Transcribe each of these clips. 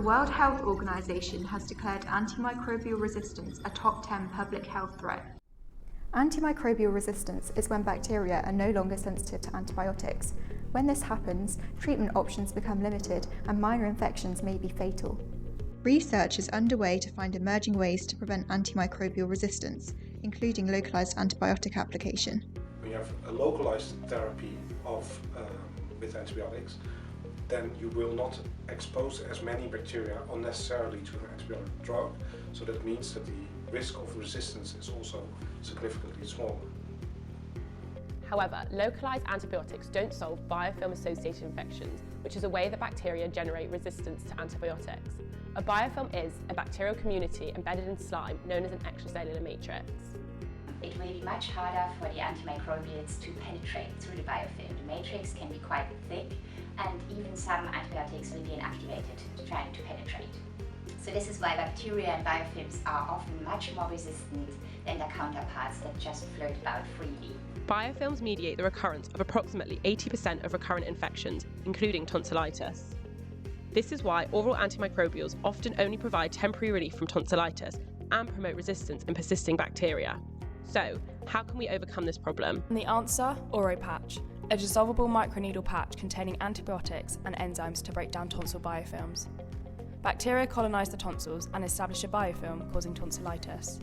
The World Health Organization has declared antimicrobial resistance a top 10 public health threat. Antimicrobial resistance is when bacteria are no longer sensitive to antibiotics. When this happens, treatment options become limited and minor infections may be fatal. Research is underway to find emerging ways to prevent antimicrobial resistance, including localized antibiotic application. When you have a localized therapy with antibiotics, then you will not expose as many bacteria unnecessarily to an antibiotic drug. So that means that the risk of resistance is also significantly smaller. However, localized antibiotics don't solve biofilm-associated infections, which is a way that bacteria generate resistance to antibiotics. A biofilm is a bacterial community embedded in slime known as an extracellular matrix. It will be much harder for the antimicrobials to penetrate through the biofilm. The matrix can be quite thick, and even some antibiotics will be inactivated trying to penetrate. So this is why bacteria and biofilms are often much more resistant than their counterparts that just float about freely. Biofilms mediate the recurrence of approximately 80% of recurrent infections, including tonsillitis. This is why oral antimicrobials often only provide temporary relief from tonsillitis and promote resistance in persisting bacteria. So, how can we overcome this problem? And the answer? Oropatch, a dissolvable microneedle patch containing antibiotics and enzymes to break down tonsil biofilms. Bacteria colonise the tonsils and establish a biofilm causing tonsillitis.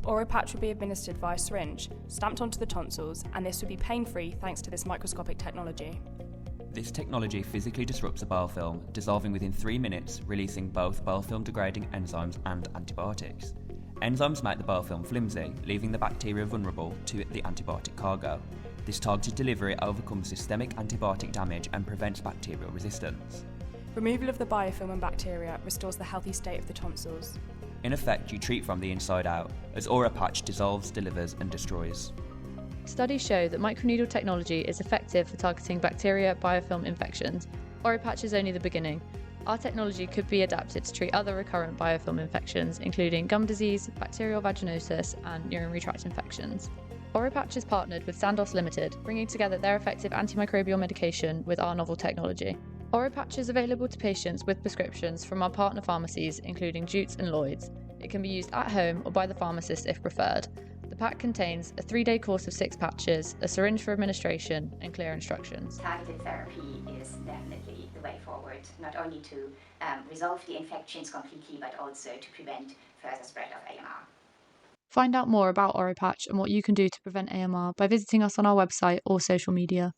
Oropatch would be administered via syringe, stamped onto the tonsils, and this would be pain-free thanks to this microscopic technology. This technology physically disrupts a biofilm, dissolving within 3 minutes, releasing both biofilm-degrading enzymes and antibiotics. Enzymes make the biofilm flimsy, leaving the bacteria vulnerable to the antibiotic cargo. This targeted delivery overcomes systemic antibiotic damage and prevents bacterial resistance. Removal of the biofilm and bacteria restores the healthy state of the tonsils. In effect, you treat from the inside out, as Oropatch dissolves, delivers and destroys. Studies show that microneedle technology is effective for targeting bacteria biofilm infections. Oropatch is only the beginning. Our technology could be adapted to treat other recurrent biofilm infections, including gum disease, bacterial vaginosis, and urinary tract infections. Oropatch is partnered with Sandoz Limited, bringing together their effective antimicrobial medication with our novel technology. Oropatch is available to patients with prescriptions from our partner pharmacies, including Jutes and Lloyds. It can be used at home or by the pharmacist if preferred. The pack contains a 3-day course of 6 patches, a syringe for administration, and clear instructions. Targeted therapy is definitely the way forward, not only to resolve the infections completely, but also to prevent further spread of AMR. Find out more about Oropatch and what you can do to prevent AMR by visiting us on our website or social media.